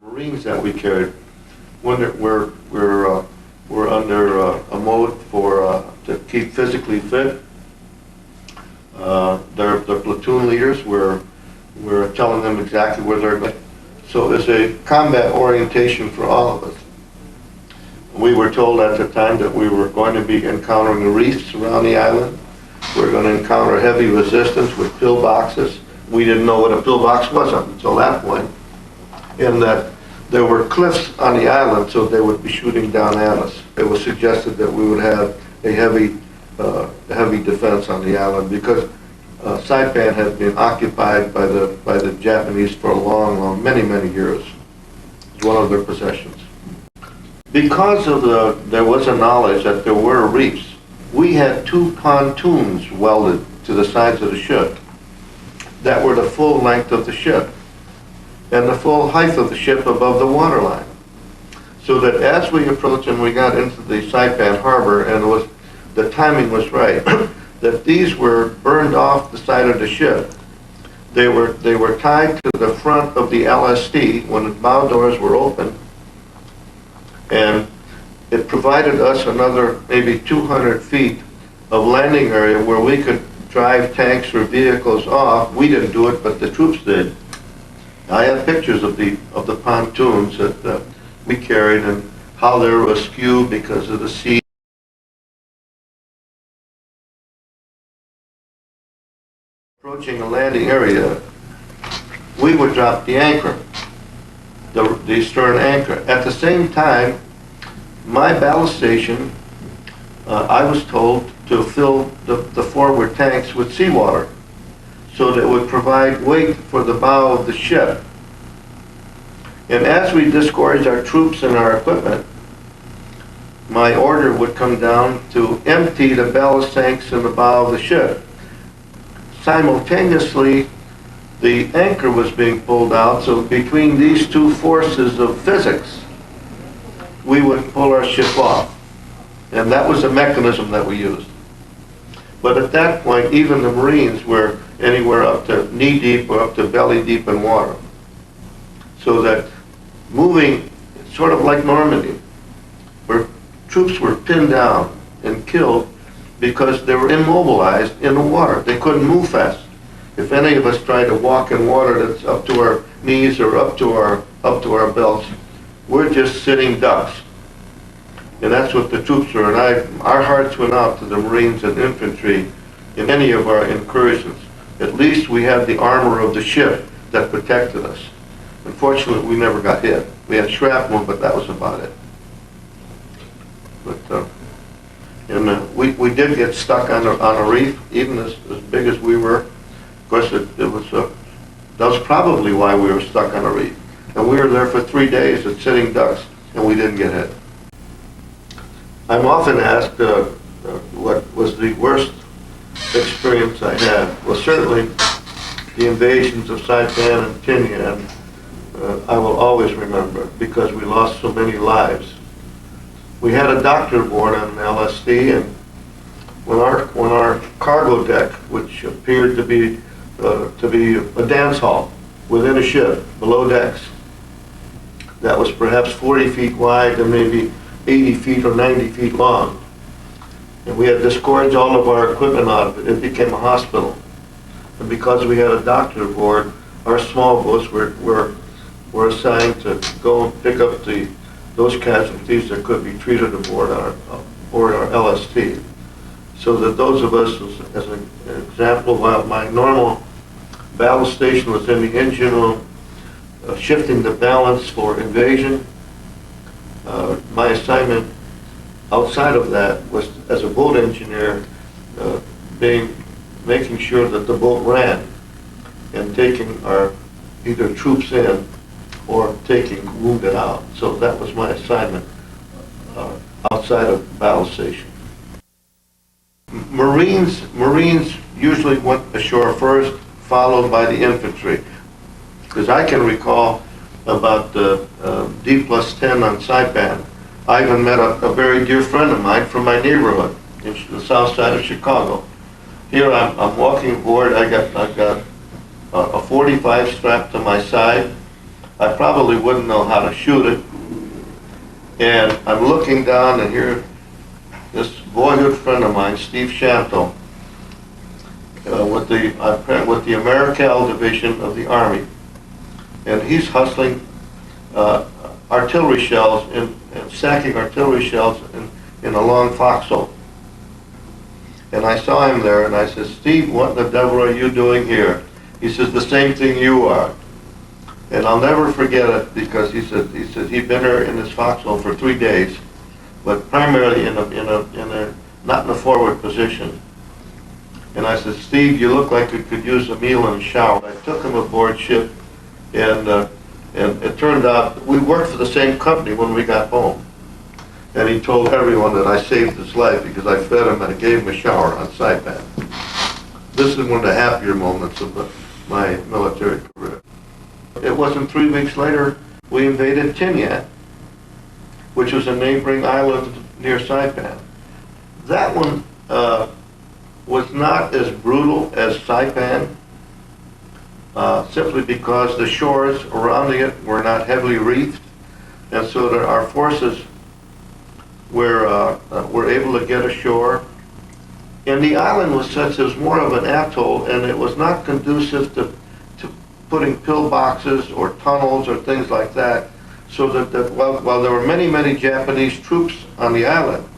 Marines that we carried, when we're under a mode for to keep physically fit. Their platoon leaders, we're telling them exactly where they're going. So it's a combat orientation for all of us. We were told at the time that we were going to be encountering reefs around the island. We're going to encounter heavy resistance with pillboxes. We didn't know what a pillbox was up until that point. And that there were cliffs on the island, so they would be shooting down at us. It was suggested that we would have a heavy defense on the island because Saipan had been occupied by the Japanese for many years. It was one of their possessions. Because of there was a knowledge that there were reefs, we had 2 pontoons welded to the sides of the ship that were the full length of the ship and the full height of the ship above the waterline. So that as we approached and we got into the Saipan harbor, and the timing was right, that these were burned off the side of the ship. They were tied to the front of the LST when the bow doors were open, and it provided us another maybe 200 feet of landing area where we could drive tanks or vehicles off. We didn't do it, but the troops did. I have pictures of the pontoons that we carried and how they were askew because of the sea. Approaching a landing area, we would drop the anchor, the stern anchor. At the same time, my ballast station, I was told to fill the forward tanks with seawater so that it would provide weight for the bow of the ship. And as we disgorged our troops and our equipment, my order would come down to empty the ballast tanks in the bow of the ship. Simultaneously, the anchor was being pulled out, so between these 2 forces of physics, we would pull our ship off. And that was the mechanism that we used. But at that point, even the Marines were anywhere up to knee deep or up to belly deep in water. So that moving, sort of like Normandy, where troops were pinned down and killed because they were immobilized in the water. They couldn't move fast. If any of us tried to walk in water that's up to our knees or up to our belts, we're just sitting ducks. And that's what the troops were. And our hearts went out to the Marines and infantry in any of our incursions. At least we had the armor of the ship that protected us. Unfortunately, we never got hit. We had shrapnel, but that was about it. But we did get stuck on a reef, even as big as we were. Of course, that was probably why we were stuck on a reef. And we were there for 3 days at sitting ducks, and we didn't get hit. I'm often asked what was the worst experience I had. Well, certainly the invasions of Saipan and Tinian, I will always remember because we lost so many lives. We had a doctor aboard on an LST, and when our cargo deck, which appeared to be a dance hall within a ship, below decks, that was perhaps 40 feet wide and maybe 80 feet or 90 feet long. And we had disgorged all of our equipment out of it. It became a hospital. And because we had a doctor aboard, our small boats were assigned to go and pick up those casualties that could be treated aboard our LST. So that those of us, as an example, while my normal ballast station was in the engine room, shifting the balance for invasion, my assignment outside of that was as a boat engineer, making sure that the boat ran and taking our either troops in or taking wounded out. So that was my assignment outside of ballast station. Marines usually went ashore first, followed by the infantry. Because I can recall about D+10 on Saipan. I even met a very dear friend of mine from my neighborhood in the south side of Chicago. Here I'm walking aboard. I got a 45 strapped to my side. I probably wouldn't know how to shoot it. And I'm looking down, and here, this boyhood friend of mine, Steve Shanto, with the Americal Division of the Army, and he's hustling artillery shells and sacking artillery shells in a long foxhole. And I saw him there, and I said, Steve, what in the devil are you doing here? He says, the same thing you are. And I'll never forget it, because he said he'd been there in this foxhole for 3 days, but primarily not in a forward position. And I said, Steve, you look like you could use a meal and a shower. I took him aboard ship, and it turned out we worked for the same company when we got home. And he told everyone that I saved his life because I fed him and I gave him a shower on Saipan. This is one of the happier moments of my military career. It wasn't 3 weeks later we invaded Tinian, which was a neighboring island near Saipan. That one was not as brutal as Saipan, simply because the shores around it were not heavily reefed, and so that our forces were able to get ashore. And the island was such as more of an atoll, and it was not conducive to putting pillboxes or tunnels or things like that, so that while there were many Japanese troops on the island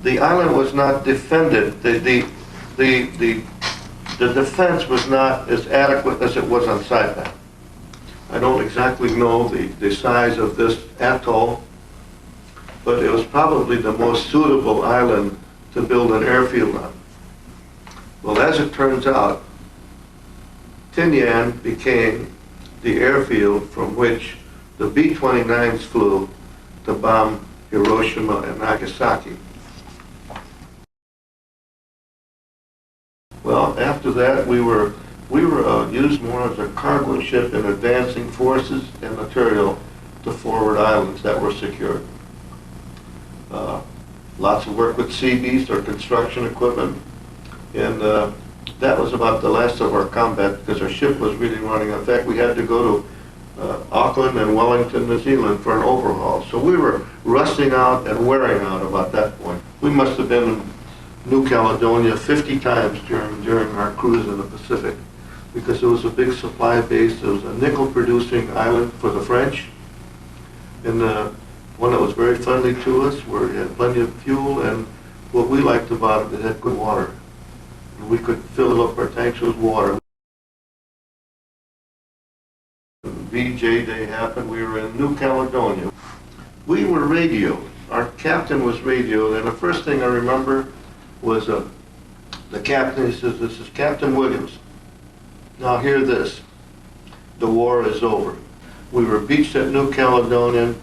was not defended. The defense was not as adequate as it was on Saipan. I don't exactly know the size of this atoll, but it was probably the most suitable island to build an airfield on. Well, as it turns out, Tinian became the airfield from which the B-29s flew to bomb Hiroshima and Nagasaki. Well, after that, we were used more as a cargo ship in advancing forces and material to forward islands that were secured. Lots of work with Seabees or construction equipment, and that was about the last of our combat because our ship was really running. In fact, we had to go to Auckland and Wellington, New Zealand for an overhaul. So we were rusting out and wearing out about that point. We must have been in New Caledonia 50 times during our cruise in the Pacific, because it was a big supply base. It was a nickel-producing island for the French, and one that was very friendly to us, where it had plenty of fuel, and what we liked about it had good water. And we could fill up our tanks with water. VJ Day happened. We were in New Caledonia. We were radioed. Our captain was radioed, and the first thing I remember was the captain. He says, "This is Captain Williams. Now hear this. The war is over." We were beached at New Caledonia,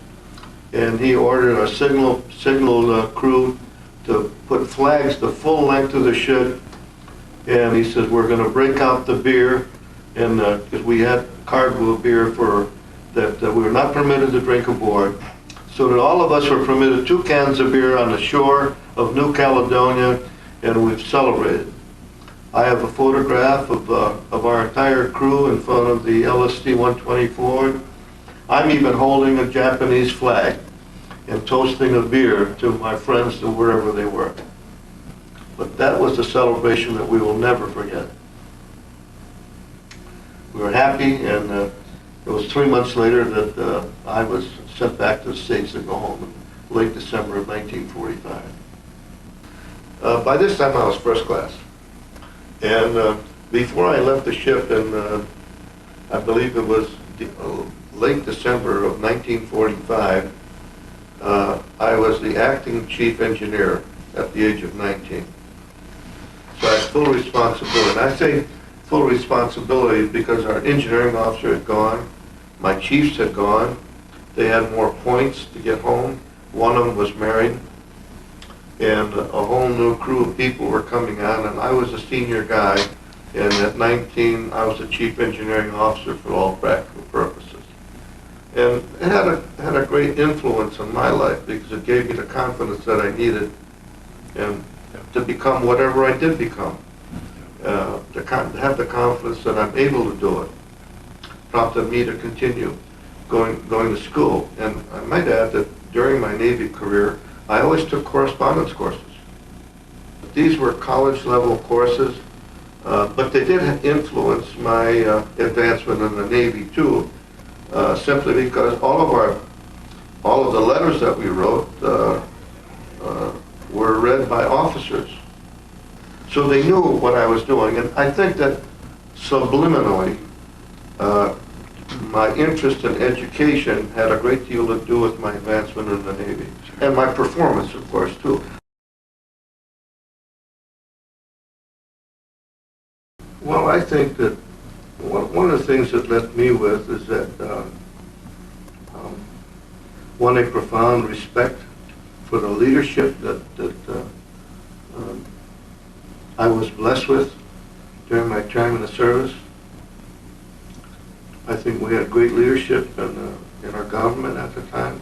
and he ordered our signal crew to put flags the full length of the ship, and he says, "We're going to break out the beer," and because we had cargo of beer that we were not permitted to drink aboard, so that all of us were permitted 2 cans of beer on the shore of New Caledonia, and we've celebrated. I have a photograph of our entire crew in front of the LST 124. I'm even holding a Japanese flag and toasting a beer to my friends to wherever they were. But that was a celebration that we will never forget. We were happy, and it was 3 months later that I was sent back to the States to go home in late December of 1945. By this time I was first class. And before I left the ship in, I believe it was late December of 1945, I was the acting chief engineer at the age of 19. So I had full responsibility. And I say full responsibility because our engineering officer had gone, my chiefs had gone, they had more points to get home. One of them was married, and a whole new crew of people were coming on, and I was a senior guy, and at 19 I was the chief engineering officer for all practical purposes. And it had a great influence on my life because it gave me the confidence that I needed and to become whatever I did become, to have the confidence that I'm able to do it. prompted me to continue going to school. And I might add that during my Navy career, I always took correspondence courses. These were college-level courses, but they did influence my advancement in the Navy too, simply because all of the letters that we wrote were read by officers. So they knew what I was doing, and I think that subliminally, my interest in education had a great deal to do with my advancement in the Navy, and my performance, of course, too. Well, I think that one of the things that left me with is that one, a profound respect for the leadership that I was blessed with during my time in the service. I think we had great leadership in our government at the time.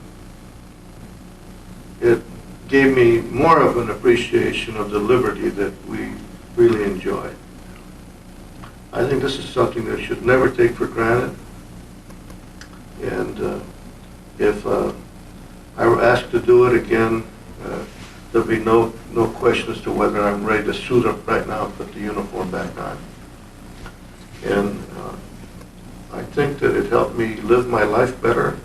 It gave me more of an appreciation of the liberty that we really enjoy. I think this is something that should never take for granted. And if I were asked to do it again, there'll be no question as to whether I'm ready to suit up right now and put the uniform back on. And I think that it helped me live my life better.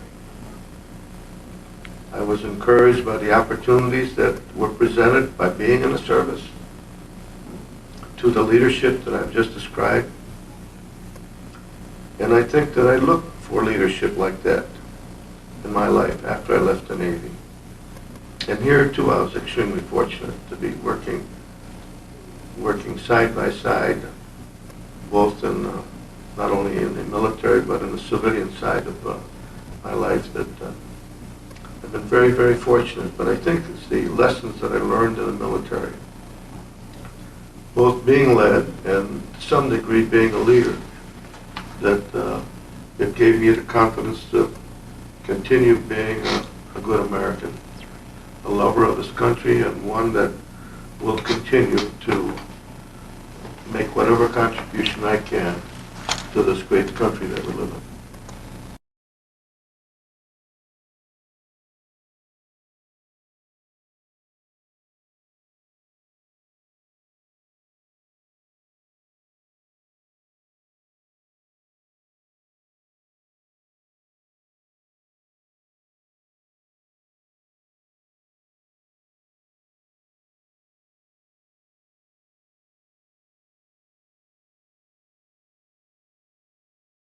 I was encouraged by the opportunities that were presented by being in the service to the leadership that I've just described. And I think that I looked for leadership like that in my life after I left the Navy. And here too, I was extremely fortunate to be working side by side, both in not only in the military but in the civilian side of my life. That I've been very, very fortunate. But I think it's the lessons that I learned in the military, both being led and to some degree being a leader, that it gave me the confidence to continue being a good American, a lover of this country, and one that will continue to make whatever contribution I can to this great country that we live in.